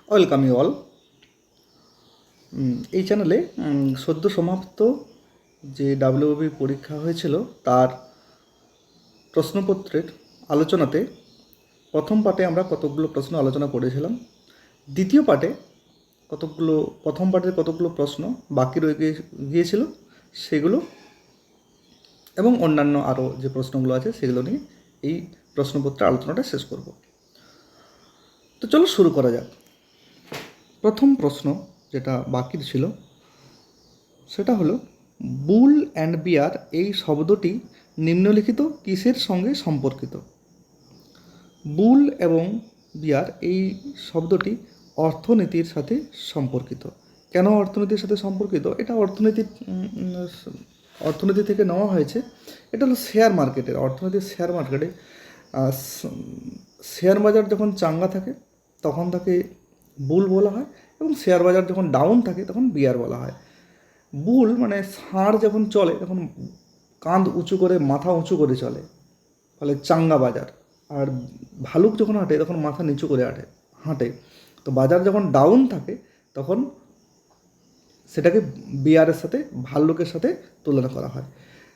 Welcome you all. এই চ্যানেলে সদ্য সমাপ্ত যে ডাব্লিউবি পরীক্ষা হয়েছিল তার প্রশ্নপত্রের আলোচনাতে প্রথম পার্টে আমরা কতগুলো প্রশ্ন আলোচনা করেছিলাম। দ্বিতীয় পার্টে প্রথম পার্টের কতগুলো প্রশ্ন বাকি রয়ে গিয়েছিল সেগুলো এবং অন্যান্য আরও যে প্রশ্নগুলো আছে সেগুলো নিয়ে এই প্রশ্নপত্রের আলোচনাটা শেষ করব। তো চলো শুরু করা যাক। প্রথম প্রশ্ন যেটা বাকি ছিল সেটা হলো, বুল অ্যান্ড বিয়ার এই শব্দটি নিম্নলিখিত কিসের সঙ্গে সম্পর্কিত? বুল এবং বিয়ার এই শব্দটি অর্থনীতির সাথে সম্পর্কিত। কেন অর্থনীতির সাথে সম্পর্কিত? এটা অর্থনীতি থেকে নেওয়া হয়েছে। এটা হলো শেয়ার মার্কেটের, অর্থনীতির শেয়ার মার্কেটে শেয়ার বাজার যখন চাঙ্গা থাকে তখন তাকে বুল বলা হয়, এবং শেয়ার বাজার যখন ডাউন থাকে তখন বিয়ার বলা হয়। বুল মানে ষাঁড় যখন চলে তখন কাঁধ উঁচু করে মাথা উঁচু করে চলে, ফলে চাঙ্গা বাজার। আর ভালুক যখন হাঁটে তখন মাথা নিচু করে হাঁটে। তো বাজার যখন ডাউন থাকে তখন সেটাকে বিয়ারের সাথে ভাল্লুকের সাথে তুলনা করা হয়।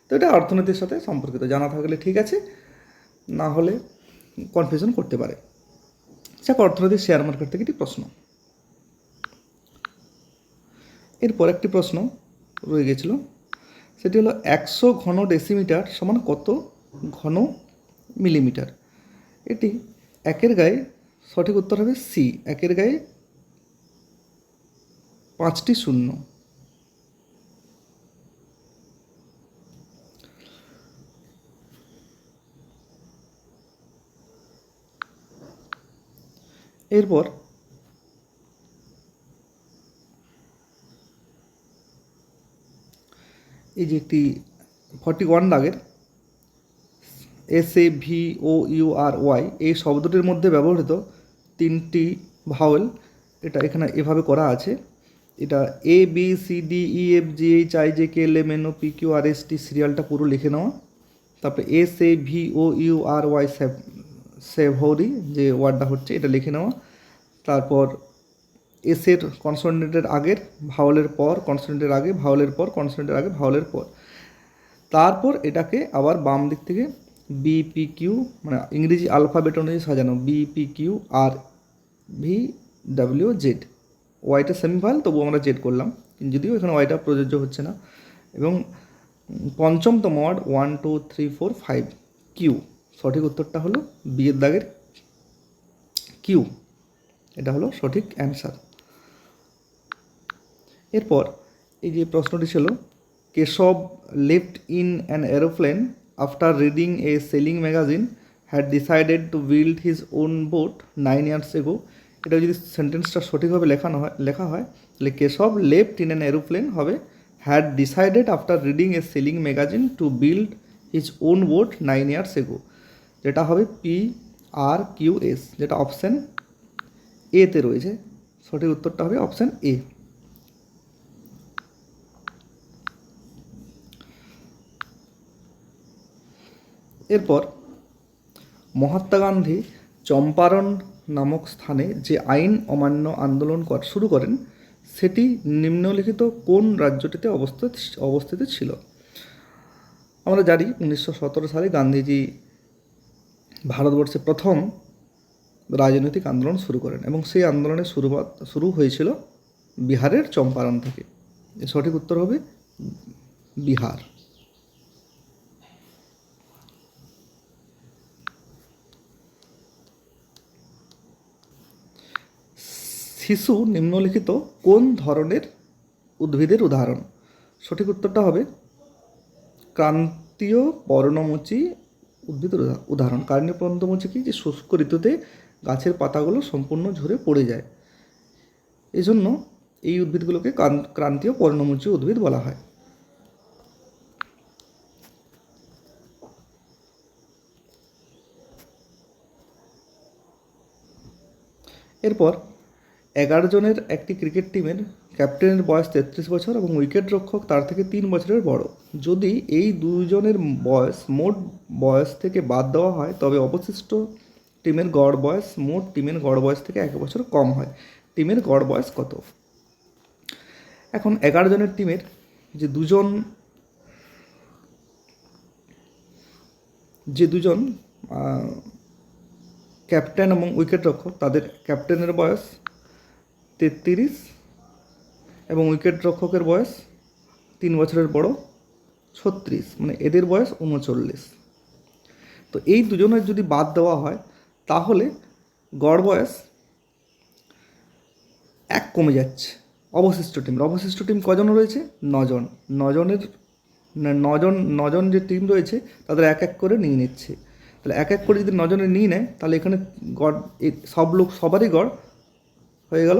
তো এটা অর্থনীতির সাথে সম্পর্কিত, জানা থাকলে ঠিক আছে, না হলে কনফিউশন করতে পারে। যাক, অর্থনীতির শেয়ার মার্কেট থেকে একটি প্রশ্ন। এরপর একটি প্রশ্ন রয়ে গেছিল, সেটি হলো 100 ঘন ডেসিমিটার সমান কত ঘন মিলিমিটার? এটি একের গায়ে, সঠিক উত্তর হবে সি, একের গায়ে 5টি শূন্য। এরপর এই যে একটি 41 দাগের SAVOURY এই শব্দটির মধ্যে ব্যবহৃত 3টি ভাওয়েল, এটা এখানে এভাবে করা আছে। এটা ABCDEFGHIJKLMNOPQRST সিরিয়ালটা পুরো লিখে নেওয়া। তারপরে SAVOURY সেভরি যে ওয়ার্ডটা হচ্ছে এটা লিখে নেওয়া। তারপর এসের কনসোনেন্টের আগের ভাওয়েলের পর কনসোনেন্টের আগে, ভাওয়েলের পর কনসোনেন্টের আগে, ভাওয়েলের পর। তারপর এটাকে আবার বাম দিক থেকে BPQ মানে ইংরেজি আলফাবেট অনুযায়ী সাজানো, BPQRVWZ। ওয়াইটা সেমিভাল, তবু আমরা জেড করলাম, যদিও এখানে ওয়াইটা প্রযোজ্য হচ্ছে না। এবং পঞ্চমতম ওয়ার্ড 1 2 3 4 5 কিউ, সঠিক উত্তরটা হলো বিয়ের দাগের কিউ, এটা হলো সঠিক অ্যান্সার। এরপর এই যে প্রশ্নটি ছিল, Keshav left in an aeroplane after reading a sailing magazine had decided to build his own boat 9 years এগো। এটা যদি সেন্টেন্সটা সঠিকভাবে লেখা হয় তাহলে Keshav left in an aeroplane হবে had decided after reading a sailing magazine to build his own boat 9 years এগো, যেটা হবে PRQS, যেটা অপশান এতে রয়েছে। সঠিক উত্তরটা হবে অপশান এ। এরপর মহাত্মা গান্ধী চম্পারণ নামক স্থানে যে আইন অমান্য আন্দোলন শুরু করেন সেটি নিম্নলিখিত কোন রাজ্যটিতে অবস্থিত ছিল? আমরা জানি 1917 সালে গান্ধীজি ভারতবর্ষে প্রথম রাজনৈতিক আন্দোলন শুরু করেন, এবং সেই আন্দোলনের শুরু হয়েছিল বিহারের চম্পারণ থেকে। সঠিক উত্তর হবে বিহার। শিশু নিম্নলিখিত কোন ধরনের উদ্ভিদের উদাহরণ? সঠিক উত্তরটা হবে ক্রান্তীয় পর্ণমোচী উদ্ভিদের উদাহরণ। ক্রান্তীয় পর্ণমোচী কি, যে শুষ্ক ঋতুতে গাছের পাতাগুলো সম্পূর্ণ ঝরে পড়ে যায়, এই জন্য এই উদ্ভিদগুলোকে ক্রান্তীয় পর্ণমোচী উদ্ভিদ বলা হয়। এরপর 11 জনের একটি ক্রিকেট টিমের ক্যাপ্টেনের বয়স 33 বছর এবং উইকেট রক্ষক তার থেকে 3 বছরের বড়। যদি এই দুজনের বয়স মোট বয়স থেকে বাদ দেওয়া হয় তবে অবশিষ্ট টিমের গড় বয়স মোট টিমের গড় বয়স থেকে 1 বছর কম হয়। টিমের গড় বয়স কত? এখন 11 জনের টিমের যে দুজন ক্যাপ্টেন এবং উইকেট রক্ষক, তাদের ক্যাপ্টেনের বয়স 33 এবং উইকেট রক্ষকের বয়স 3 বছরের বড় 36, মানে এদের বয়স 39। তো এই দুজনের যদি বাদ দেওয়া হয় তাহলে গড় বয়স 1 কমে যাচ্ছে অবশিষ্ট টিম কজন রয়েছে? 9 জন। 9 জন যে টিম রয়েছে তাদের এক এক করে নিয়ে নিচ্ছে। তাহলে এক এক করে যদি 9 জনের নিয়ে নেয় তাহলে এখানে গড় সবারই গড় হয়ে গেল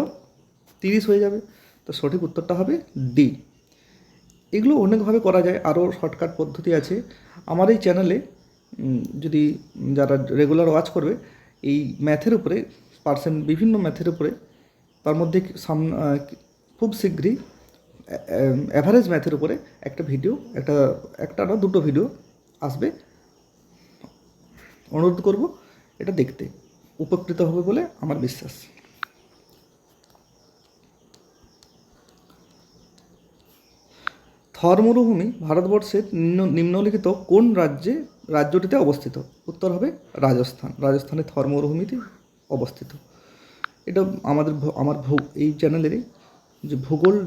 30 হয়ে যাবে। তো সঠিক উত্তরটা হবে ডি। এগুলো অনেকভাবে করা যায়, আরও শর্টকাট পদ্ধতি আছে আমার এই চ্যানেলে। যদি যারা রেগুলার ওয়াচ করবে, এই ম্যাথের উপরে বিভিন্ন ম্যাথের উপরে, তার মধ্যে খুব শীঘ্রই অ্যাভারেজ ম্যাথের উপরে একটা ভিডিও, একটা না দুটো ভিডিও আসবে। অনুরোধ করব এটা দেখতে, উপকৃত হবে বলে আমার বিশ্বাস। থর মরুভূমি ভারতবর্ষের নিম্নলিখিত কোন রাজ্যটিতে অবস্থিত? উত্তর হবে রাজস্থান। রাজস্থানে থর মরুভূমিতে অবস্থিত। এটা আমার এই চ্যানেলেরই যে ভূগোলের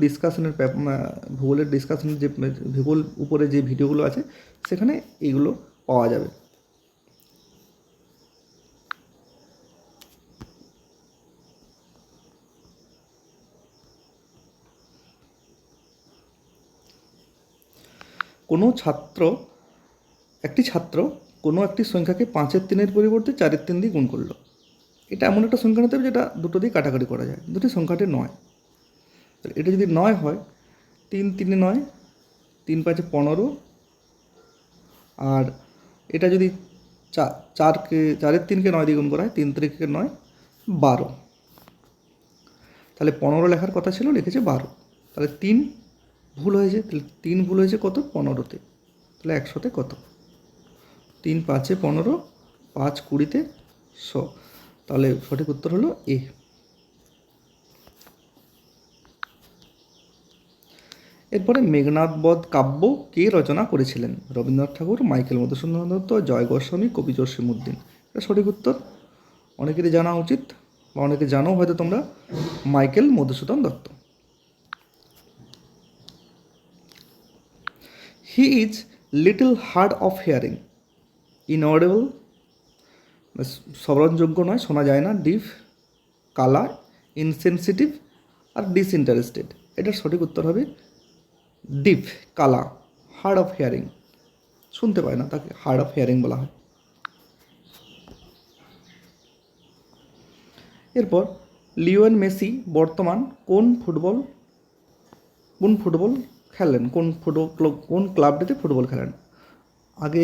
ডিসকাশনের যে ভূগোল উপরে যে ভিডিওগুলো আছে সেখানে এইগুলো পাওয়া যাবে। একটি ছাত্র কোনো একটি সংখ্যাকে 5-এর 3-এর পরিবর্তে 4-এর 3 দিয়ে গুণ করলো। এটা এমন একটা সংখ্যা নিতে হবে যেটা দুটো দিয়ে কাটাকাটি করা যায়, দুটি সংখ্যাটি 9। এটা যদি 9 হয়, 3 3 9, 3 5 15, আর এটা যদি 4-এর 3কে 9 দিয়ে গুণ করা হয়, 3 3 9 12। তাহলে 15 লেখার কথা ছিল, লিখেছে 12। তাহলে 3 ভুল হয়েছে। তাহলে 3 ভুল হয়েছে কত? 15-তে। তাহলে 100-তে কত? 3 5 15, 5 20-তে 100। তাহলে সঠিক উত্তর হলো এ। এরপরে মেঘনাদ বধ কাব্য কে রচনা করেছিলেন? রবীন্দ্রনাথ ঠাকুর, মাইকেল মধুসূদন দত্ত, জয় গোস্বামী, কবি জসীমউদ্দিন। এটা সঠিক উত্তর, অনেকেরই জানা উচিত বা অনেকে জানো হয়তো তোমরা, Michael Madhusudan Dutt. He is little hard of hearing, inaudible শ্রবণযোগ্য নয়, শোনা যায় না, ডিফ কালা, ইনসেনসিটিভ আর ডিসইন্টারেস্টেড। এটার সঠিক উত্তর হবে ডিফ কালা, হার্ড অফ হিয়ারিং, শুনতে পায় না, তাকে হার্ড অফ হিয়ারিং বলা হয়। এরপর লিওনেল মেসি বর্তমান কোন ফুটবল খেলেন? কোন ক্লাবটিতে ফুটবল খেলেন? আগে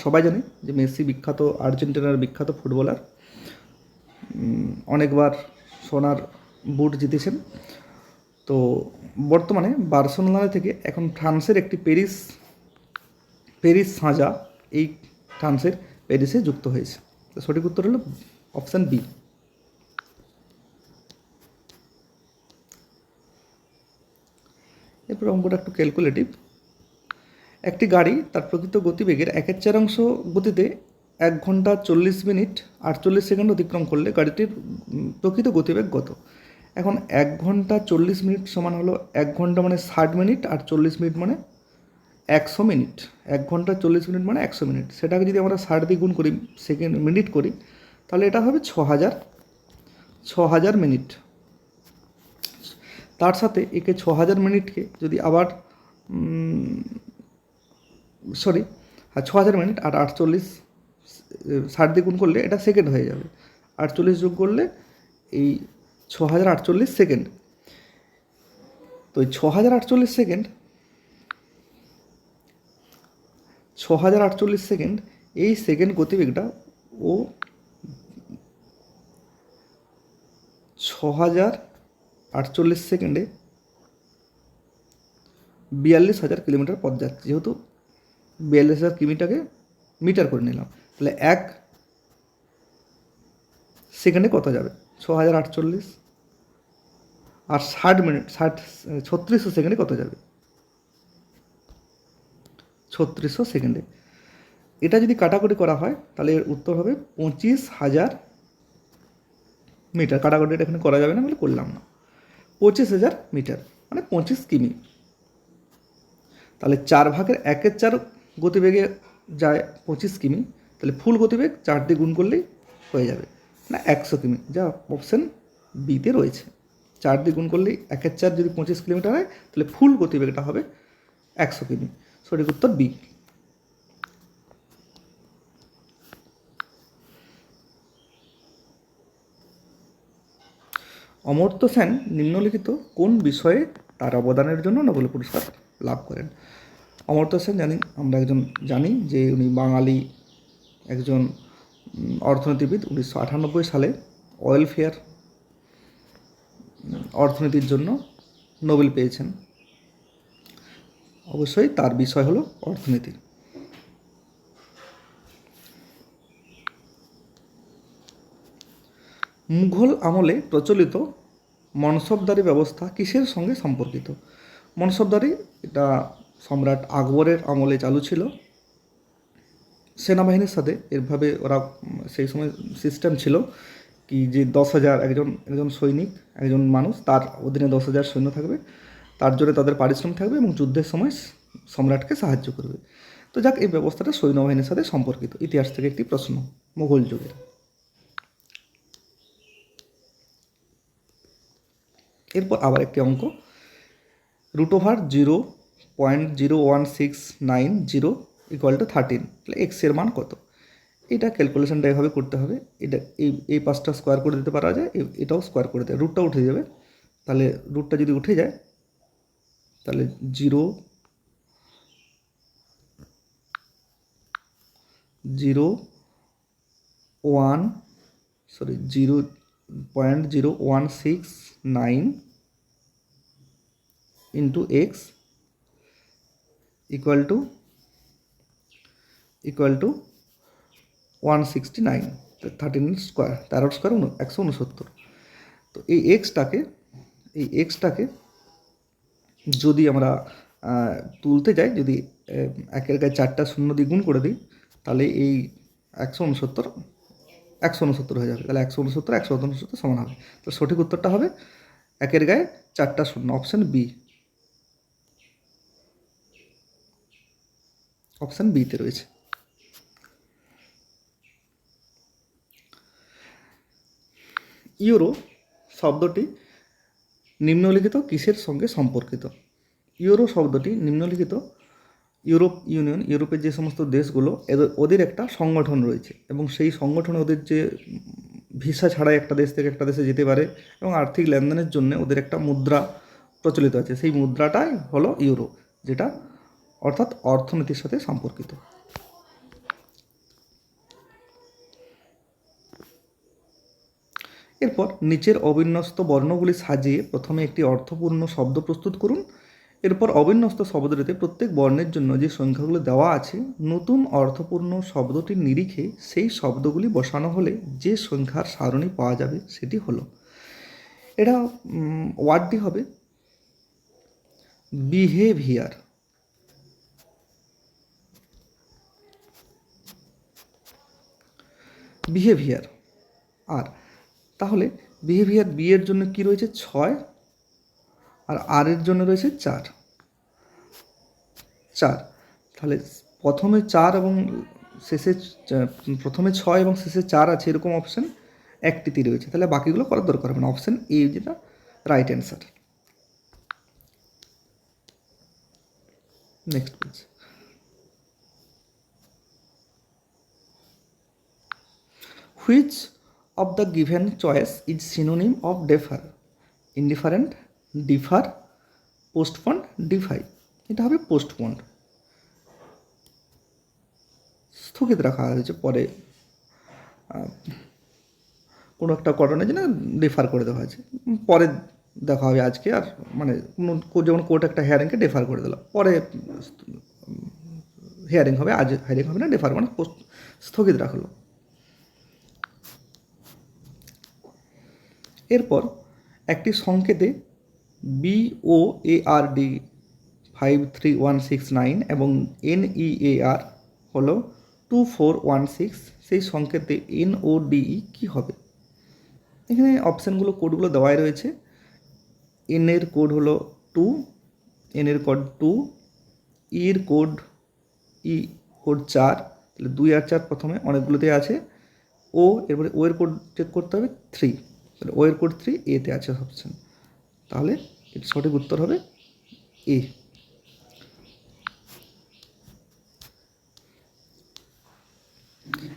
সবাই জানে যে মেসি বিখ্যাত আর্জেন্টিনার বিখ্যাত ফুটবলার, অনেকবার সোনার বুট জিতেছেন। তো বর্তমানে বার্সেলোনা থেকে এখন ফ্রান্সের একটি প্যারিস সাঁজা এই ফ্রান্সের প্যারিসে যুক্ত হয়েছে। তো সঠিক উত্তর হলো অপশান বি। এরপর অঙ্কটা একটু ক্যালকুলেটিভ। একটি গাড়ি তার প্রকৃত গতিবেগের 1/4 গতিতে 1 ঘন্টা 40 মিনিট 48 সেকেন্ড অতিক্রম করলে গাড়িটির প্রকৃত গতিবেগ কত? এখন 1 ঘন্টা 40 মিনিট সমান হলো 1 ঘন্টা মানে 60 মিনিট, আর 40 মিনিট মানে 100 মিনিট। 1 ঘন্টা 40 মিনিট মানে 100 মিনিট। সেটাকে যদি আমরা 60 দিয়ে গুণ করি, মিনিট করি, তাহলে এটা হবে 6000 মিনিট। তার সাথে একে 6000 মিনিটকে যদি আবার 6000 মিনিট আর 48 60 দিয়ে গুণ করলে এটা সেকেন্ড হয়ে যাবে। 48 যোগ করলে এই 6048 সেকেন্ড। তো এই 6048 সেকেন্ড এই সেকেন্ড গতিবেগটা ও 6048 সেকেন্ডে 42,000 কিলোমিটার পথ যাচ্ছে। যেহেতু 42,000 কিমিটাকে মিটার করে নিলাম, তাহলে 1 সেকেন্ডে কত যাবে? 6048 আর 3600 সেকেন্ডে কত যাবে? 3600 সেকেন্ডে। এটা যদি কাটাকুটি করা হয় তাহলে এর উত্তর হবে 25,000 মিটার। কাটাকুটিটা এখানে করা যাবে না বলে করলাম না। 25,000 মিটার মানে 25 কিমি। তাহলে 4/1/4 গতিবেগে যায় 25 কিমি, তাহলে ফুল গতিবেগ 4 দিয়ে গুণ করলেই হয়ে যাবে না 100 কিমি, যা অপশান বিতে রয়েছে। 4 দিয়ে গুণ করলেই 1/4 যদি 25 কিলোমিটার হয় তাহলে ফুল গতিবেগটা হবে 100 কিমি। সঠিক উত্তর বি। অমর্ত্য সেন নিম্নলিখিত কোন বিষয়ে তার অবদানের জন্য নোবেল পুরস্কার লাভ করেন? অমর্ত্য সেন আমরা জানি যে উনি বাঙালি একজন অর্থনীতিবিদ। 1998 সালে ওয়েলফেয়ার অর্থনীতির জন্য নোবেল পেয়েছেন। অবশ্যই তার বিষয় হলো অর্থনীতি। মুঘল আমলে প্রচলিত মনসবদারি ব্যবস্থা কিসের সঙ্গে সম্পর্কিত? মনসবদারি এটা সম্রাট আকবরের আমলে চালু ছিল। সেনাবাহিনীর সাথে এরভাবে ওরা সেই সময় সিস্টেম ছিল কি যে 10,000 একজন সৈনিক, একজন মানুষ, তার অধীনে 10,000 সৈন্য থাকবে, তার জন্য তাদের পারিশ্রমিক থাকবে এবং যুদ্ধের সময় সম্রাটকে সাহায্য করবে। তো যাক, এই ব্যবস্থাটা সৈন্যবাহিনীর সাথে সম্পর্কিত। ইতিহাস থেকে একটি প্রশ্ন, মুঘল যুগের। এরপর আবার একটি অঙ্ক, √0.01690 = 13, তাহলে এক্সের মান কত? এটা ক্যালকুলেশনটা এভাবে করতে হবে। এটা এই পাঁচটা স্কোয়ার করে দিতে পারা যায়, এটাও স্কোয়ার করে দেয়, রুটটা উঠে যাবে। তাহলে রুটটা যদি উঠে যায় তাহলে 0.0169 into x equal to 169, 13 square, 13 square 169। তো এই এক্সটাকে যদি আমরা তুলতে যাই, যদি একের গায়ে 4টা শূন্য দিয়ে গুণ করে দিই তাহলে এই 169 হয়ে যাবে। তাহলে 169 169 সমান হবে। তো সঠিক উত্তরটা হবে একের গায়ে 4টা শূন্য, অপশান বি। অপশান বিতে রয়েছে। ইউরো শব্দটি নিম্নলিখিত কিসের সঙ্গে সম্পর্কিত? ইউরো শব্দটি নিম্নলিখিত ইউরোপিয়ান ইউনিয়ন, ইউরোপের যে সমস্ত দেশগুলো ওদের একটা সংগঠন রয়েছে এবং সেই সংগঠনে ওদের যে ভিসা ছাড়াই একটা দেশ থেকে একটা দেশে যেতে পারে এবং আর্থিক লেনদেনের জন্য ওদের একটা মুদ্রা প্রচলিত আছে। সেই মুদ্রাটাই হলো ইউরো, যেটা অর্থাৎ অর্থনীতির সাথে সম্পর্কিত। এরপর নিচের অবিন্যস্ত বর্ণগুলি সাজিয়ে প্রথমে একটি অর্থপূর্ণ শব্দ প্রস্তুত করুন। এরপর অবিন্যস্ত শব্দটিতে প্রত্যেক বর্ণের জন্য যে সংখ্যাগুলো দেওয়া আছে নতুন অর্থপূর্ণ শব্দটির নিরিখে সেই শব্দগুলি বসানো হলে যে সংখ্যার সারণী পাওয়া যাবে সেটি হলো। এটা ওয়ার্ডটি হবে বিহেভিয়ার। বিহেভিয়ার। আর তাহলে বিহেভিয়ার বি এর জন্য কি রয়েছে 6, আর আর এর জন্য রয়েছে 4। তাহলে প্রথমে 4 এবং শেষে প্রথমে 6 এবং শেষে 4 আছে এরকম অপশান একটিতে রয়েছে। তাহলে বাকিগুলো করার দরকার হবে না, অপশান এ যেটা right answer. Next page. Which of the given choice is synonym of defer? Indifferent, differ, postponed, defy. এটা হবে পোস্টপন্ড। স্থগিত রাখা হয়েছে, পরে কোনো একটা ঘটনার জন্য ডিফার করে দেওয়া হয়েছে, পরে দেখা হবে আজকে। আর মানে যেমন কোর্ট একটা হিয়ারিংকে ডিফার করে দিল, পরে হিয়ারিং হবে, আজ হিয়ারিং হবে না, ডিফার মানে স্থগিত রাখলো। এরপর একটি সংকেতে BOARD 53169 এবং NEAR হলো 2416, সেই সংকেতে NODE কী হবে? এখানে অপশানগুলো কোডগুলো দেওয়াই রয়েছে। এন এর কোড হলো 2, এন এর কোড 2, ইর কোড কোড 4, তাহলে 2 আর 4 প্রথমে অনেকগুলোতে আছে। এরপরে ও এর কোড চেক করতে হবে 3, তাহলে ও এর কোড 3, এতে আছে অপশান, তাহলে এর সঠিক উত্তর হবে এ।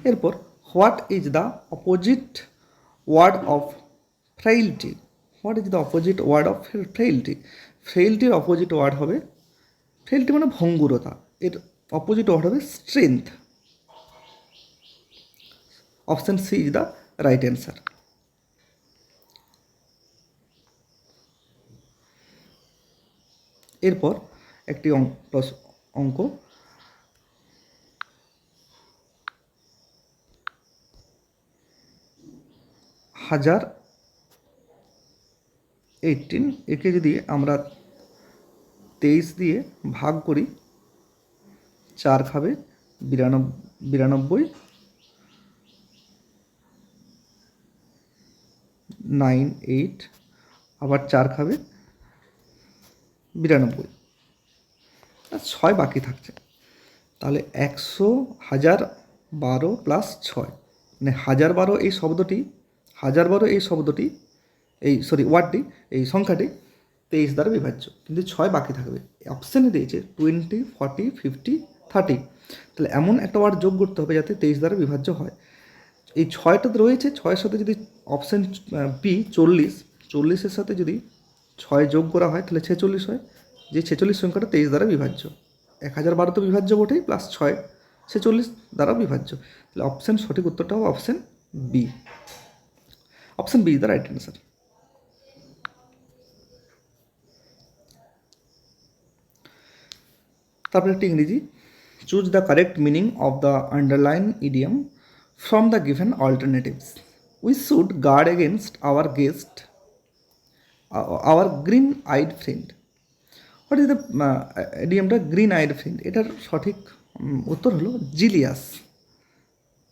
এরপর what is the opposite word of frailty? What is the opposite word of frailty? ফ্রেইলটির অপোজিট ওয়ার্ড হবে, ফ্রেইলটি মানে ভঙ্গুরতা, এর অপোজিট ওয়ার্ড হবে strength. Option C is the right answer. এরপর একটি অঙ্ক, হাজার 18, একে যদি আমরা 23 দিয়ে ভাগ করি, 4 খাবে 92, 9 8, আবার 4 খাবে 92, আর 6 বাকি থাকছে। তাহলে 1012 প্লাস 6, মানে 1012 এই শব্দটি, 1012 এই শব্দটি, ওয়ার্ডটি, এই সংখ্যাটি 23 দ্বারা বিভাজ্য, কিন্তু 6 বাকি থাকবে। অপশানে দিয়েছে 20, 40, 50, 30, তাহলে এমন একটা ওয়ার্ড যোগ করতে হবে যাতে 23 দ্বারা বিভাজ্য হয়। এই 6টা রয়েছে, 6-এর সাথে যদি অপশান বি 40, 40-এর সাথে যদি 6 যোগ করা হয় তাহলে 46 হয়, যে 46 সংখ্যাটা 23 দ্বারা বিভাজ্য। 1012 তো বিভাজ্য বটেই, প্লাস 6 46 দ্বারা বিভাজ্য, তাহলে অপশান সঠিক উত্তরটা হবে option B. Option B is the right answer. তারপরে একটি ইংরেজি, choose the correct meaning of the underline idiom from the given alternatives. We should guard against our green eyed friend. What is the ইডিয়ামটা green eyed friend? এটার সঠিক উত্তর হলো জিলিয়াস।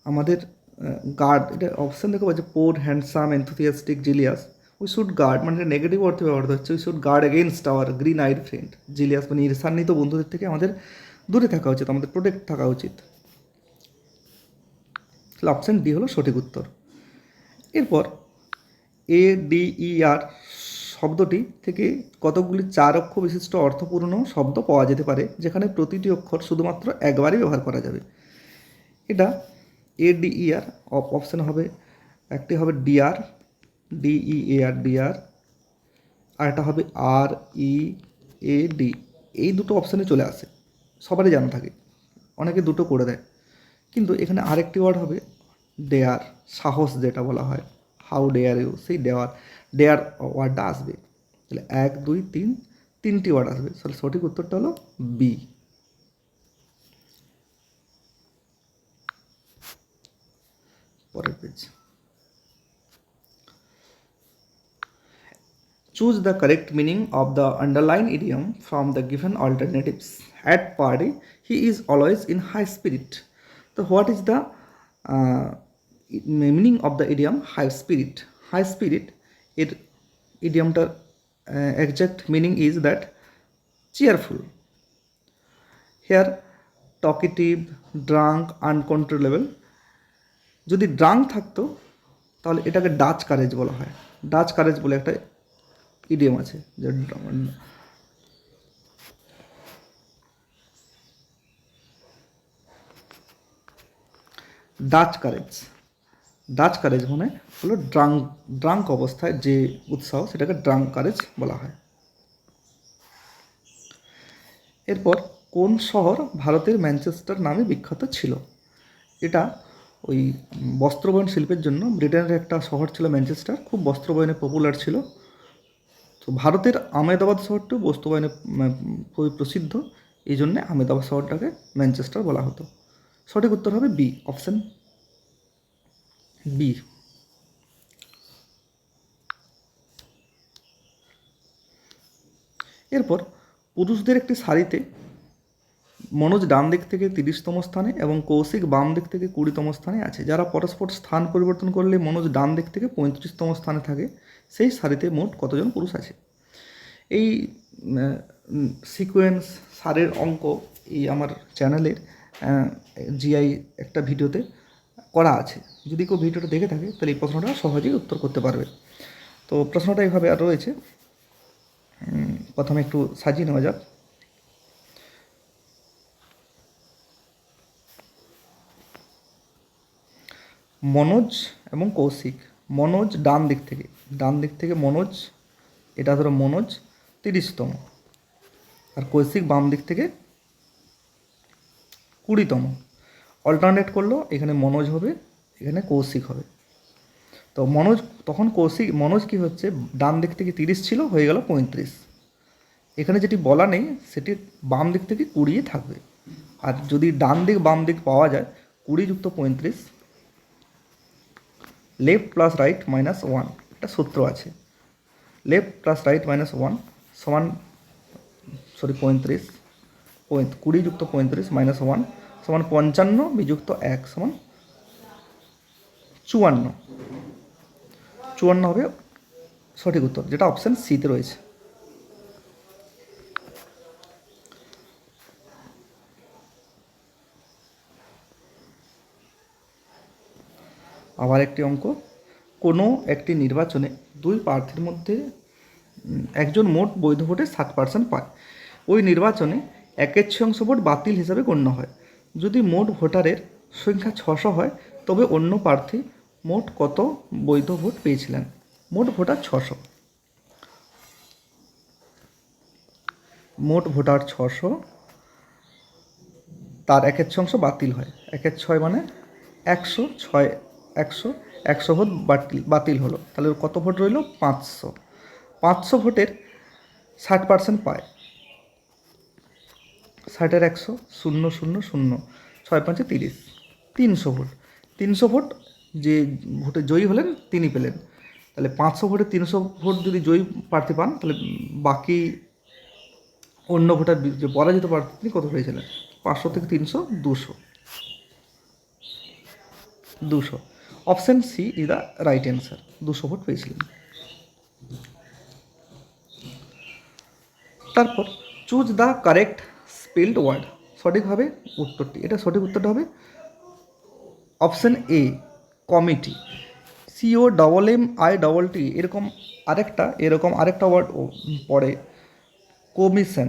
আমাদের guard, এটা অপশান দেখে বলছে poor handsome enthusiastic zealous. We should guard মানে নেগেটিভ অর্থে ব্যবহৃত হচ্ছে। We should guard against our green eyed friend zealous, মানে ঈর্ষান্বিত বন্ধুদের থেকে আমাদের দূরে থাকা উচিত, আমাদের প্রোটেক্ট থাকা উচিত। তাহলে অপশান ডি হলো সঠিক উত্তর। এরপর ADER শব্দটি থেকে কতগুলি 4 অক্ষর বিশিষ্ট অর্থপূর্ণ শব্দ পাওয়া যেতে পারে, যেখানে প্রতিটি অক্ষর শুধুমাত্র একবারই ব্যবহার করা যাবে? এটা ADER অপশান হবে, একটি হবে ডিআর, DEAR ডিআর, আর একটা হবে READ। এই দুটো অপশানে চলে আসে, সবারই জানা থাকে, অনেকে দুটো করে দেয়। কিন্তু এখানে আরেকটি ওয়ার্ড হবে ডেয়ার, সাহস যেটা বলা হয়, হাউ ডেয়ার ইউ, সেই ডেয়ার ওয়ার্ডটা আসবে। তাহলে 1 2 3, 3টি ওয়ার্ড আসবে, তাহলে সঠিক উত্তরটা হলো বি। পরের page, choose the correct meaning of the underlined idiom from the given alternatives. At party, he is always in high spirit. So what is the meaning of the idiom high spirit? High spirit, it idiomটার exact meaning is that cheerful. Here talkative, drunk, uncontrollable. যদি drank থাকতো তাহলে এটাকে Dutch courage বলা হয়। Dutch courage বলে একটা idiom আছে, যে ডাচ কারেজ মানে হলো ড্রাঙ্ক অবস্থায় যে উৎসাহ, সেটাকে ড্রাঙ্ক কারেজ বলা হয়। এরপর কোন শহর ভারতের ম্যানচেস্টার নামে বিখ্যাত ছিল? এটা ওই বস্ত্রবয়ন শিল্পের জন্য ব্রিটেনের একটা শহর ছিল ম্যানচেস্টার, খুব বস্ত্রবয়নে পপুলার ছিল। তো ভারতের আহমেদাবাদ শহরটিও বস্ত্রবয়নে খুবই প্রসিদ্ধ, এই জন্যে আহমেদাবাদ শহরটাকে ম্যানচেস্টার বলা হতো। সঠিক উত্তর হবে বি, অপশান বি। এরপর পুরুষদের একটি সারিতে মনোজ ডান দিক থেকে 30তম স্থানে এবং কৌশিক বাম দিক থেকে 20তম স্থানে আছে। যারা পরস্পর স্থান পরিবর্তন করলে মনোজ ডান দিক থেকে 35তম স্থানে থাকে, সেই সারিতে মোট কতজন পুরুষ আছে? এই সিকোয়েন্স সারের অঙ্ক এই আমার চ্যানেলের জিআই একটা ভিডিওতে করা আছে। যদি কেউ ভিডিওটা দেখে থাকে তাহলে এই প্রশ্নটা সহজেই উত্তর করতে পারবে। তো প্রশ্নটা এইভাবে আর রয়েছে। প্রথমে একটু সাজিয়ে নেওয়া যাক। মনোজ এবং কৌশিক। মনোজ ডান দিক থেকে মনোজ, এটা ধরো মনোজ 30তম, আর কৌশিক বাম দিক থেকে 20তম। অল্টারনেট করলো, এখানে মনোজ হবে, এখানে কৌশিক হবে। তো মনোজ কি হচ্ছে, ডান দিক থেকে 30 ছিল, হয়ে গেল 35। এখানে যেটি বলা নেই সেটি বাম দিক থেকে 20 থাকবে। আর যদি ডান দিক বাম দিক পাওয়া যায়, 20 যুক্ত 35, লেফট প্লাস রাইট মাইনাস 1, একটা সূত্র আছে। লেফট প্লাস রাইট মাইনাস 1 সমান 35, 20 যুক্ত 35 মাইনাস 1 সমান 55 বিযুক্ত 1 সমান 54 হবে সঠিক উত্তর, যেটা অপশান সিতে রয়েছে। আবার একটি অঙ্ক। কোনো একটি নির্বাচনে দুই প্রার্থীর মধ্যে একজন মোট বৈধ ভোটে 60% পায়। ওই নির্বাচনে 1/6 ভোট বাতিল হিসাবে গণ্য হয়। যদি মোট ভোটারের সংখ্যা 600 হয়, তবে অন্য প্রার্থী মোট কত বৈধ ভোট পেয়েছিলেন? মোট ভোটার 600, মোট ভোটার 600, তার 1/6 বাতিল হয়। 1/6 মানে 100, 100 ভোট বাতিল হলো, তাহলে কত ভোট রইল? 500 ভোটের 60% পায়। 60-এর 100, 0 0 0, 6 5 30, 300 ভোট। 300 ভোট যে ভোটে জয়ী হলেন তিনি পেলেন। তাহলে 500 ভোটে 300 ভোট যদি জয়ী প্রার্থী পান, তাহলে বাকি অন্য ভোটার যে পরাজিত প্রার্থী তিনি কত পেয়েছিলেন? 500 থেকে 300, 200। Option C is the right answer, 200 vote পেয়েছিলেন। তারপর choose the correct spelled word, সঠিকভাবে উত্তরটি, এটা সঠিক উত্তরটা হবে অপশান এ, কমিটি। COMMIT এরকম আরেকটা ওয়ার্ড পড়ে, কমিশন।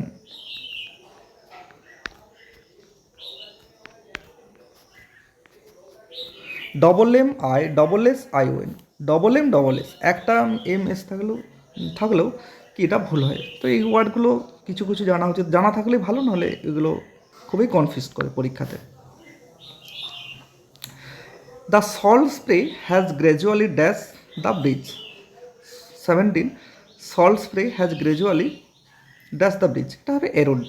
MISSION, একটা MS থাকলেও কি এটা ভুল হয়। তো এই ওয়ার্ডগুলো কিছু জানা থাকলে ভালো, নাহলে এগুলো খুবই কনফিউজ করে পরীক্ষাতে। The salt spray has gradually dash the bridge. 17, salt spray has gradually dash the bridge, এটা হবে এরোড।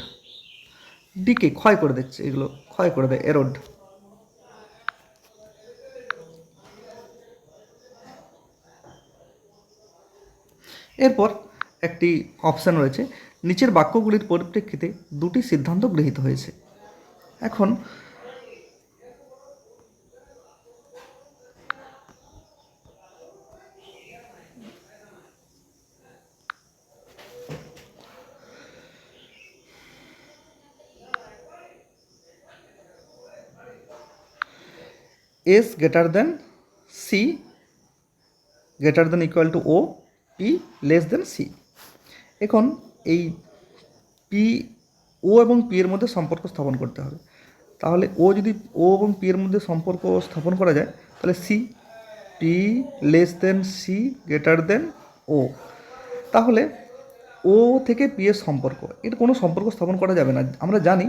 ডিকে ক্ষয় করে দিচ্ছে, এগুলো ক্ষয় করে দেয়, এরোড। এরপর একটি অপশান রয়েছে, নিচের বাক্যগুলির পরিপ্রেক্ষিতে দুটি সিদ্ধান্ত গৃহীত হয়েছে। এখন S greater than C greater than equal to O, P less than C। এখন এই পি, ও এবং পি এর মধ্যে সম্পর্ক স্থাপন করতে হবে। তাহলে ও এবং পি এর মধ্যে সম্পর্ক স্থাপন করা যায়, তাহলে P less than C greater than O. তাহলে ও থেকে পি এর সম্পর্ক, এর কোনো সম্পর্ক স্থাপন করা যাবে না। আমরা জানি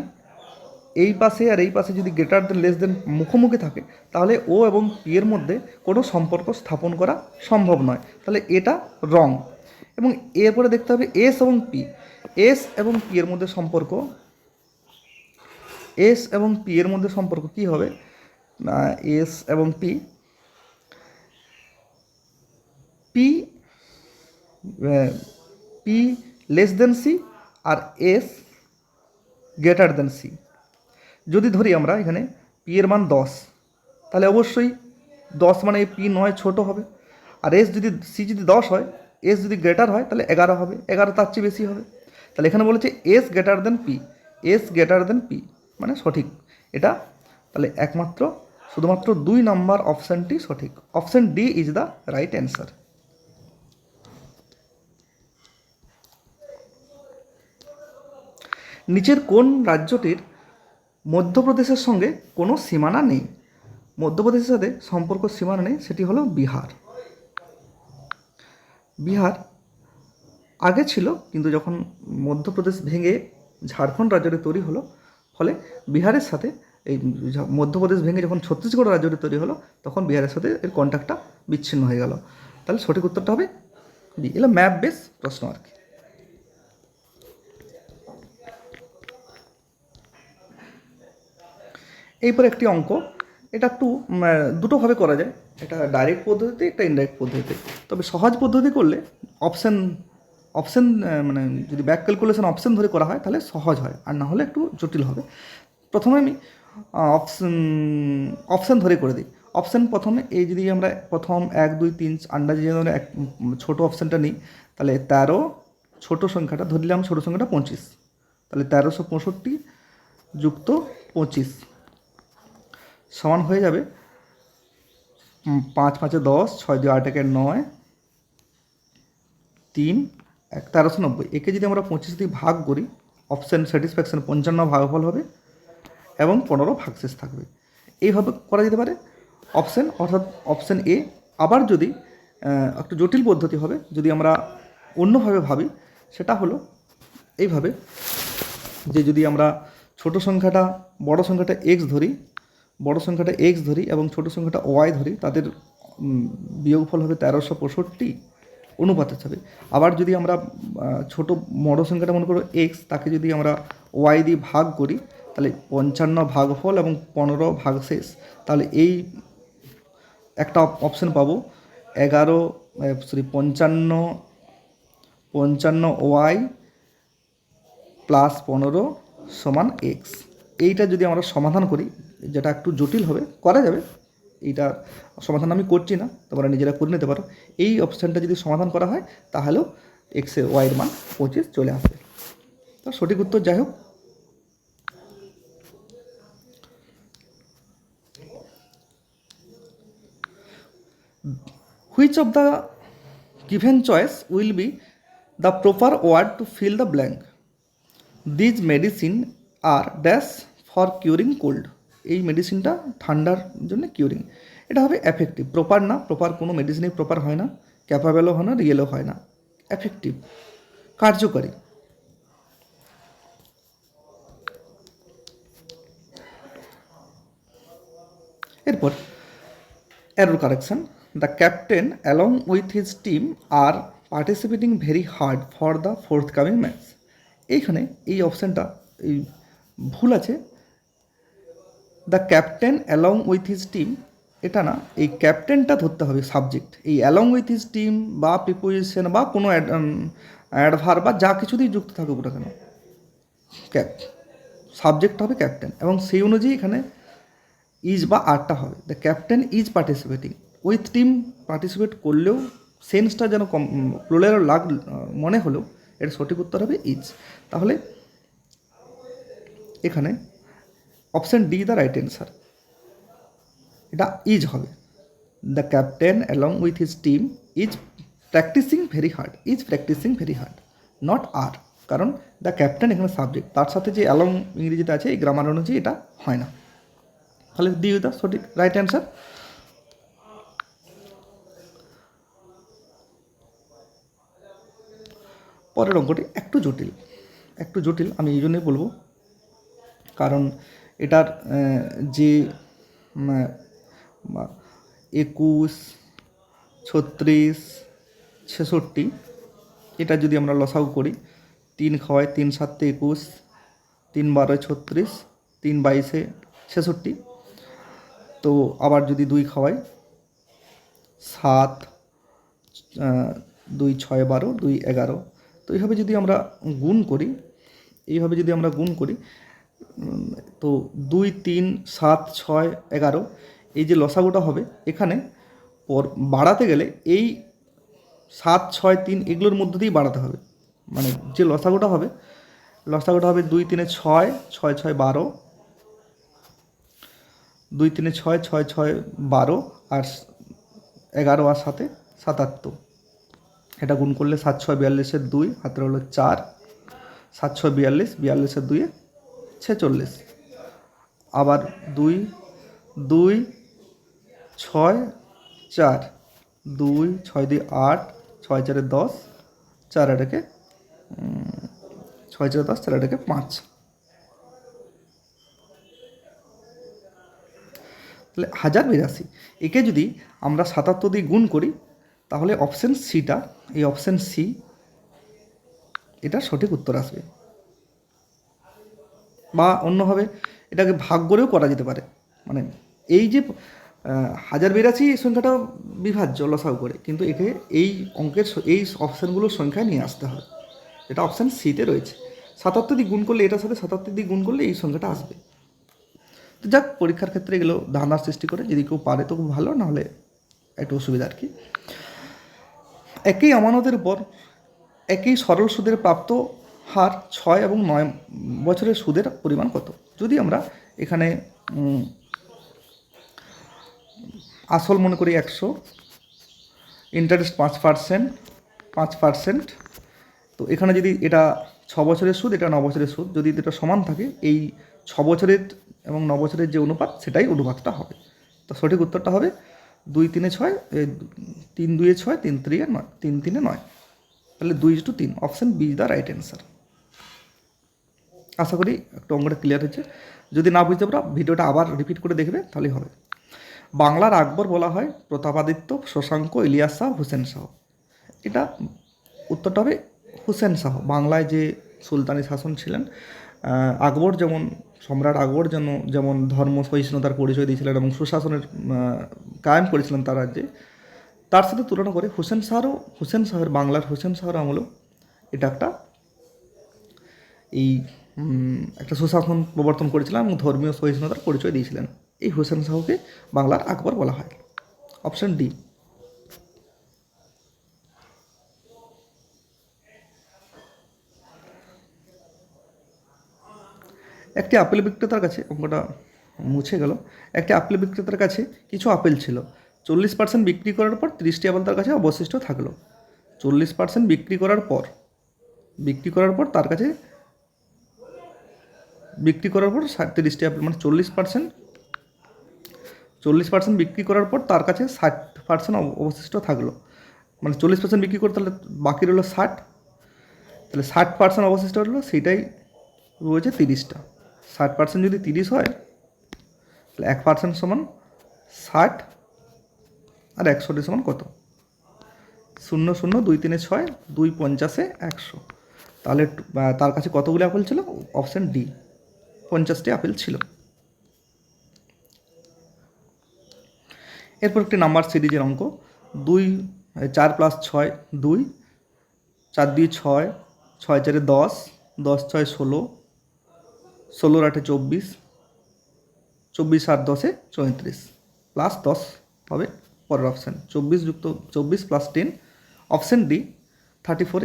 এই পাশে আর এই পাশে যদি গ্রেটার দেন লেস দেন মুখোমুখি থাকে, তাহলে ও এবং পি এর মধ্যে কোনো সম্পর্ক স্থাপন করা সম্ভব নয়, তাহলে এটা রং। এবং এরপরে দেখতে হবে এস এবং পি। এস এবং পি এর মধ্যে সম্পর্ক কী হবে? এস এবং P P less than C আর এস গ্রেটার দেন সি। যদি ধরি আমরা এখানে পি এর মান 10, তাহলে অবশ্যই 10 মানে পি 9 ছোট হবে। আর এস যদি সি যদি 10 হয়, এস যদি গ্রেটার হয় তাহলে 11 হবে, 11 তার চেয়ে বেশি হবে। তাহলে এখানে বলেছে এস গ্রেটার দেন পি, এস গ্রেটার দেন পি মানে সঠিক এটা। তাহলে একমাত্র শুধুমাত্র 2 নম্বর অপশানটি সঠিক। Option D is the right answer. নিচের কোন রাজ্যটির মধ্যপ্রদেশের সঙ্গে কোনো সীমানা নেই? মধ্যপ্রদেশের সাথে সম্পর্ক সীমানা নেই, সেটি হলো বিহার। বিহার আগে ছিল, কিন্তু যখন মধ্যপ্রদেশ ভেঙে ঝাড়খণ্ড রাজ্যটি তৈরি হলো, ফলে বিহারের সাথে এই মধ্যপ্রদেশ ভেঙে যখন ছত্তিশগড় রাজ্যটি তৈরি হলো, তখন বিহারের সাথে এর কন্ট্যাক্টটা বিচ্ছিন্ন হয়ে গেল। তাহলে সঠিক উত্তরটা হবে ডি। এগুলো ম্যাপ বেস প্রশ্ন আর কি। এরপর একটি অঙ্ক, এটা একটু দুটোভাবে করা যায়, এটা ডাইরেক্ট পদ্ধতিতে, একটা ইনডাইরেক্ট পদ্ধতিতে। তবে সহজ পদ্ধতি করলে অপশান মানে যদি ব্যাক ক্যালকুলেশন অপশান ধরে করা হয় তাহলে সহজ হয়, আর না হলে একটু জটিল হবে। প্রথমে আমি অপশান ধরে করে দিই। অপশান প্রথমে এই যদি আমরা প্রথম 1 2 3 আন্দাজে যদি আমরা ছোটো অপশানটা নিই, তাহলে 13 ছোটো সংখ্যাটা ধরলাম, ছোটো সংখ্যাটা 25, তাহলে 1365 যুক্ত 25 সমান হয়ে যাবে 5 5 10, 6 2 8 1 9, 3 1 1390। একে যদি আমরা 25 দিয়ে ভাগ করি, অপশান স্যাটিসফ্যাকশন 55 ভাগফল হবে এবং 15 ভাগশেষ থাকবে। এইভাবে করা যেতে পারে অপশান, অর্থাৎ অপশান এ। আবার যদি একটু জটিল পদ্ধতি হবে, যদি আমরা অন্যভাবে ভাবি, সেটা হলো এইভাবে, যে যদি আমরা ছোট সংখ্যাটা বড় সংখ্যাটা এক্স ধরি, এবং ছোট সংখ্যাটা ওয়াই ধরি, তাদের বিয়োগফল হবে 1365 অনুপাতে হবে। আবার যদি আমরা বড় সংখ্যাটা মনে করো এক্স, তাকে যদি আমরা ওয়াই দিয়ে ভাগ করি, তাহলে 55 ভাগফল এবং 15 ভাগশেষ। তাহলে এই একটা অপশান পাবো 55 ওয়াই প্লাস 15 সমান এক্স। এইটা যদি আমরা সমাধান করি, যেটা একটু জটিল হবে, করা যাবে, এইটা সমাধান আমি করছি না, তোমরা নিজেরা করে নিতে পারো। এই অপশানটা যদি সমাধান করা হয়, তাহলেও এক্সের ওয়াইয়ের মান 25 চলে আসবে। তো সঠিক উত্তর যাই হোক। Which of the given choice will be the proper word to fill the blank? These medicine are dash for curing cold. এই মেডিসিনটা ঠান্ডার জন্য কিউরিং। এটা হবে এফেক্টিভ। প্রপার না, প্রপার কোনো মেডিসিনই প্রপার হয় না, ক্যাপাবেলও হয় না, রিয়েলও হয় না। এফেক্টিভ, কার্যকারী। এরপর error correction. The captain along with his team are participating very hard for the forthcoming match. এইখানে এই অপশানটা এই ভুল আছে। The captain along with his team, এটা না, এই ক্যাপ্টেনটা ধরতে হবে সাবজেক্ট। এই অ্যালং উইথ হিজ টিম বা প্রিপোজিশন বা কোনো অ্যাডভার্ব বা যা কিছু দিয়ে যুক্ত থাকুক না কেন, সাবজেক্ট হবে ক্যাপ্টেন, এবং সেই অনুযায়ী এখানে ইজ বা আরটা হবে। The captain is participating with team, participate করলেও সেন্সটা যেন প্লুরাল মনে হলেও এর সঠিক উত্তর হবে ইজ। তাহলে এখানে option D the right answer, এটা ইজ হবে। The captain along with his team is practising very hard, not are, কারণ দ্য ক্যাপ্টেন এখানে সাবজেক্ট, তার সাথে যে অ্যালং ইংরেজিটা আছে এই গ্রামার অনুযায়ী এটা হয় না। তাহলে ডি দ্য সঠিক রাইট অ্যান্সার। পরের অঙ্কটি একটু জটিল, আমি এই জন্যই বলবো, কারণ এটার যে 21, 36, 66, এটা যদি আমরা লসাগু করি, 3 খাওয়ায় 3 7 21, 3 12 36, 3 22 66, তো আবার যদি 2 খাওয়াই 7, 2 6 12, 2 11, তো এইভাবে যদি আমরা গুণ করি এইভাবে যদি আমরা গুণ করি তো 2, 3, 7, 6, 11 এই যে লসাগুটা হবে এখানে বাড়াতে গেলে এই 7, 6, 3 এগুলোর মধ্যে দিয়েই বাড়াতে হবে। মানে যে লসাগুটা হবে 2, 3, 6, 6, 6, 12, 2, 3, 6, 6, 6, 12 আর 11 আর 7, 77। এটা গুণ করলে 7, 6, 42 2 হাতের হলো 4, 7, 6, 42, 42 2 46। আবার 2, 2, 6, 4, 2, 6 2 8, 6 4 10, 4 8 6 4 10, 4 8 5। তাহলে 1082 একে যদি আমরা 77 দিয়ে গুণ করি তাহলে অপশান সিটা, এই অপশান সি এটা সঠিক উত্তর আসবে। বা অন্যভাবে এটাকে ভাগ করেও করা যেতে পারে। মানে এই যে 1082 সংখ্যাটাও বিভাজ্য লসাগু করে, কিন্তু একে এই অঙ্কের এই অপশানগুলোর সংখ্যায় নিয়ে আসতে হবে, এটা অপশান সিতে রয়েছে। 77 দিয়ে গুণ করলে এটার সাথে 77 দিয়ে গুণ করলে এই সংখ্যাটা আসবে। তো যাক, পরীক্ষার ক্ষেত্রে এগুলো ধারণার সৃষ্টি করে, যদি কেউ পারে তো খুব ভালো, নাহলে একটু অসুবিধা আর কি। একই আমানতের উপর একই সরল সুদের প্রাপ্ত হার 6 এবং 9 বছরের সুদের পরিমাণ কত? যদি আমরা এখানে আসল মনে করি 100, ইন্টারেস্ট 5%, তো এখানে যদি এটা 6 বছরের সুদ, এটা 9 বছরের সুদ, যদি এটা সমান থাকে এই 6 বছরের এবং 9 বছরের যে অনুপাত সেটাই অনুপাতটা হবে। তো সঠিক উত্তরটা হবে 2 3 6, 3 2 6, 3 3 9, 3 3 9। তাহলে 2:3, option B is the right answer. আশা করি একটু অঙ্কটা ক্লিয়ার হয়েছে। যদি না বুঝতে পারো ভিডিওটা আবার রিপিট করে দেখবে তাহলেই হবে। বাংলার আকবর বলা হয় প্রতাপাদিত্য, শশাঙ্ক, ইলিয়াস শাহ, হুসেন শাহ। এটা উত্তরটা হবে হুসেন শাহ। বাংলায় যে সুলতানি শাসন ছিলেন, আকবর যেমন, সম্রাট আকবর যেমন ধর্ম সহিষ্ণুতার পরিচয় দিয়েছিলেন এবং সুশাসনের কায়েম করেছিলেন তার রাজ্যে, তার সাথে তুলনা করে হুসেন শাহের বাংলার হুসেন শাহের আমলেও এটা একটা সুশাসন প্রবর্তন করেছিলেন এবং ধর্মীয় সহিষ্ণুতার পরিচয় দিয়েছিলেন। এই হুসেন শাহকে বাংলার আকবর বলা হয়। Option D. একটি আপেল বিক্রেতার কাছে, অঙ্কটা মুছে গেল, একটি আপেল বিক্রেতার কাছে কিছু আপেল ছিল। 40% বিক্রি করার পর 30টি আপেল তার কাছে অবশিষ্ট থাকলো। 40% বিক্রি করার পর তার কাছে 30টি আপেল, মানে 40% বিক্রি করার পর তার কাছে 60% অবশিষ্ট থাকলো। মানে 40% বিক্রি করে তাহলে বাকি রইলো 60, তাহলে 60% অবশিষ্ট রইলো, সেইটাই রয়েছে 30টা। 60% যদি 30 হয় তাহলে 1% সমান 60 আর 100 সমান কত? 0 0 2 3 6, 2 50 100। তাহলে তার কাছে কতগুলো আপেল ছিল? অপশান ডি, 50টি আপেল ছিল। এরপর একটি নাম্বার সিরিজের অঙ্ক। 4 + 6 2, 4 2 6, 6 4 10, 10 6 16, 16 8 24, 24 8 10 34, প্লাস 10 হবে পরের অপশান। 24 যুক্ত 24 + 10, option D 34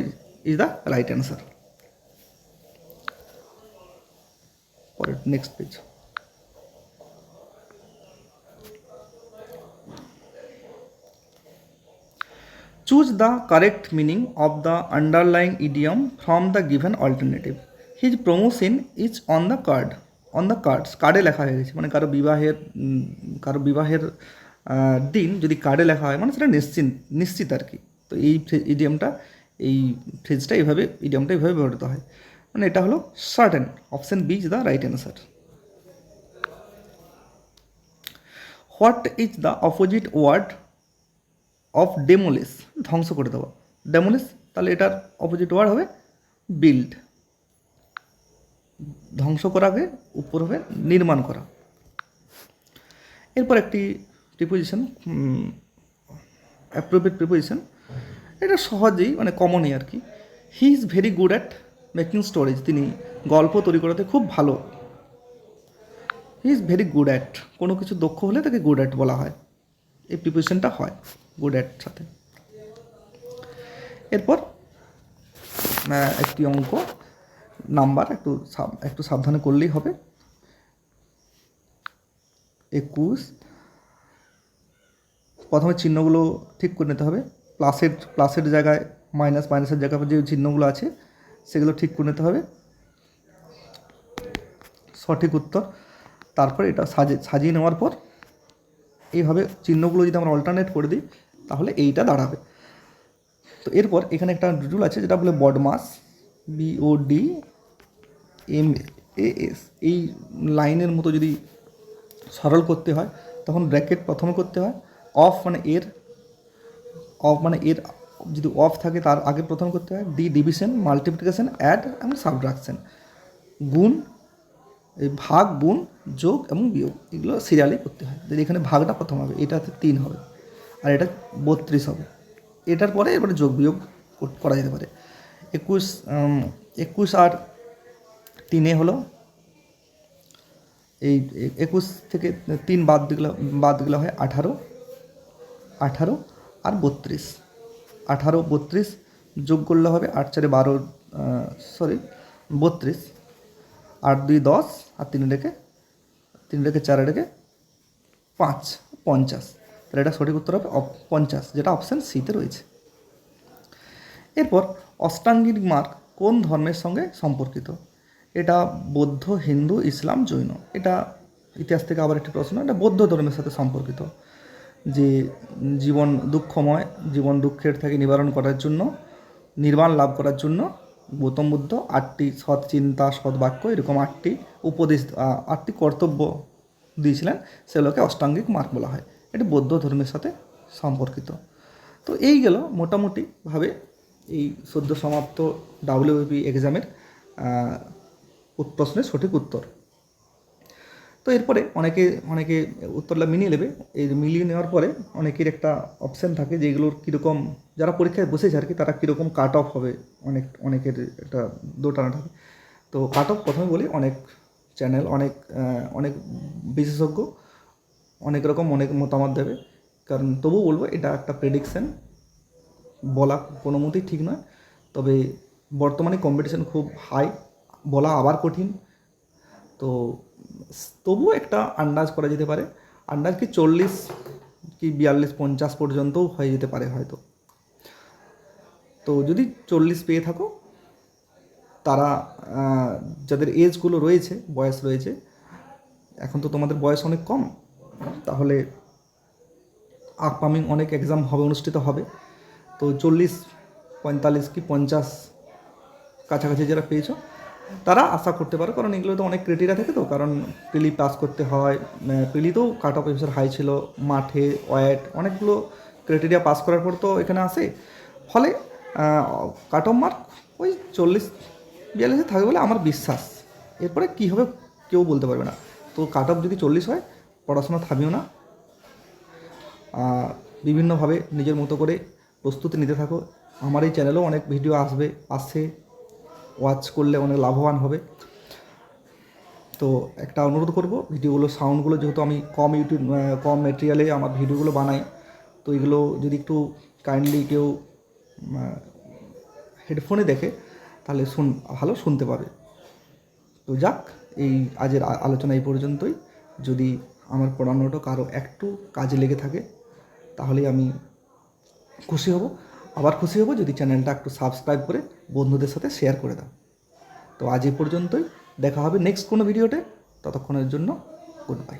is the right answer. পরের next page. Choose the correct meaning of the underlying idiom from the given alternative. His promotion is on the card. On the cards, কার্ডে লেখা হয়ে গেছে, মানে কারো বিবাহের দিন যদি কার্ডে লেখা হয় মানে সেটা নিশ্চিত আর কি। তো এই ফ্রেজটা এইভাবে ব্যবহৃত হয়, মানে এটা হলো certain. Option B is the right answer. What is the opposite word of demolish? ধ্বংস করে দেওয়া। ডেমোলিশ, তাহলে এটার অপোজিট ওয়ার্ড হবে বিল্ড। ধ্বংস করাকে উপর হবে নির্মাণ করা। এরপর একটি প্রিপোজিশন, অ্যাপ্রোপ্রিয়েট প্রিপোজিশন, এটা সহজেই মানে কমনই আর কি। He is very good at making storage, তিনি গল্প তৈরি করাতে খুব ভালো। He is very good at, কোনো কিছু দক্ষ হলে তাকে গুড অ্যাট বলা হয়, এই প্রিপারেশনটা হয় গুড অ্যাট সাথে। এরপর একটি অঙ্ক নাম্বার একটু সাবধানে করলেই হবে। 21, প্রথমে চিহ্নগুলো ঠিক করে নিতে হবে। প্লাসের জায়গায় মাইনাসের জায়গায় যে চিহ্নগুলো আছে সেগুলো ঠিক করে নিতে হবে, সঠিক উত্তর। তারপরে এটা সাজিয়ে নেওয়ার পর এইভাবে চিহ্নগুলো যদি আমরা অল্টারনেট করে দিই তাহলে এইটা দাঁড়াবে। তো এরপর এখানে একটা রুল আছে যেটা বলে বডমাস, BODMAS, এই লাইনের মতো যদি সরল করতে হয় তখন ব্র্যাকেট প্রথমে করতে হয়। অফ মানে এর যদি অফ থাকে তার আগে প্রথম করতে হয়। ডিভিশন, মাল্টিপ্লিকেশন, অ্যাড এবং সাবট্রাকশন, গুণ, এই ভাগ, গুণ, যোগ এবং বিয়োগ, এগুলো সিরিয়ালি করতে হয়। যদি এখানে ভাগটা প্রথম হবে, এটাতে 3 হবে আর এটা 32 হবে। এটার পরে এবারে যোগ বিয়োগ করা যেতে পারে। 21 আর 3 হলো, এই 21 থেকে 3 বাদ দিলে হয় 18 আর 32, 32 যোগ করলে হবে 8 4 12, 32, 8 2 10 আর 3 রেখে 4 রেখে 5, 50। তাহলে এটা সঠিক উত্তর হবে 50, যেটা অপশান সিতে রয়েছে। এরপর অষ্টাঙ্গিক মার্গ কোন ধর্মের সঙ্গে সম্পর্কিত? এটা বৌদ্ধ, হিন্দু, ইসলাম, জৈন। এটা ইতিহাস থেকে আবার একটি প্রশ্ন, এটা বৌদ্ধ ধর্মের সাথে সম্পর্কিত। যে জীবন দুঃখময়, জীবন দুঃখের থেকে নিবারণ করার জন্য, নির্বাণ লাভ করার জন্য গৌতম বুদ্ধ 8টি সৎ চিন্তা, সৎ বাক্য, এরকম 8টি উপদেশ, 8টি কর্তব্য দিয়েছিলেন, সেগুলোকে অষ্টাঙ্গিক মার্গ বলা হয়। এটা বৌদ্ধ ধর্মের সাথে সম্পর্কিত। তো এই গেল মোটামুটিভাবে এই সদ্য সমাপ্ত WBP এক্সামের প্রশ্নের সঠিক উত্তর। তো এরপরে অনেকে উত্তরটা মিলিয়ে নেবে। এই মিলিয়ে নেওয়ার পরে অনেকের একটা অপশান থাকে যেগুলোর কীরকম, যারা পরীক্ষায় বসেছে আর কি, তারা কীরকম কাট অফ হবে, অনেকের একটা দোটানা থাকে। তো কাট অফ প্রথমে বলি, অনেক চ্যানেল, অনেক বিশেষজ্ঞ অনেক মতামত দেবে, কারণ তবুও বলবো এটা একটা প্রেডিকশান, বলা কোনো মতেই ঠিক নয়। তবে বর্তমানে কম্পিটিশান খুব হাই, বলা আবার কঠিন। তো তবুও একটা আন্দাজ করা যেতে পারে, আন্দাজ কি 40 কি 42 50 পর্যন্তও হয়ে যেতে পারে হয়তো। তো যদি 40 পেয়ে থাকো, তারা যাদের এজগুলো রয়েছে, বয়স রয়েছে, এখন তো তোমাদের বয়স অনেক কম, তাহলে আপকামিং অনেক এক্সাম অনুষ্ঠিত হবে। তো 40 45 কি 50 কাছাকাছি যারা পেয়েছো তারা আশা করতে পারো, কারণ এগুলো তো অনেক ক্রাইটেরিয়া থাকে। তো কারণ প্রিলি পাস করতে হয়, প্রিলিতেও কাট অফ এফিসার হাই ছিল, মাঠে ওয়েট, অনেকগুলো ক্রাইটেরিয়া পাস করার পর তো এখানে আসে। ফলে কাট অফ মার্ক ওই 40 42 থাকবে বলে আমার বিশ্বাস। এরপরে কী হবে কেউ বলতে পারবে না। তো কাট অফ যদি 40 হয়, পড়াশোনা থামিও না, বিভিন্নভাবে নিজের মতো করে প্রস্তুতি নিতে থাকো। আমার এই চ্যানেলেও অনেক ভিডিও আসছে, ওয়াচ করলে অনেক লাভবান হবে। তো একটা অনুরোধ করব, ভিডিওগুলো সাউন্ডগুলো যেহেতু আমি কম ম্যাটেরিয়ালে আমার ভিডিওগুলো বানাই, তো এগুলো যদি একটু কাইন্ডলি কেউ হেডফোনে দেখে তাহলে ভালো শুনতে পাবে। তো যাক, এই আজের আলোচনা এই পর্যন্তই। যদি আমার পড়ানোটা কারো একটু কাজে লেগে থাকে তাহলেই আমি খুশি হব। আবার খুশি হব যদি চ্যানেলটা একটু সাবস্ক্রাইব করে বন্ধুদের সাথে শেয়ার করে দাও। তো আজ এই পর্যন্তই, দেখা হবে নেক্সট কোনো ভিডিওতে। ততক্ষণের জন্য গুড বাই।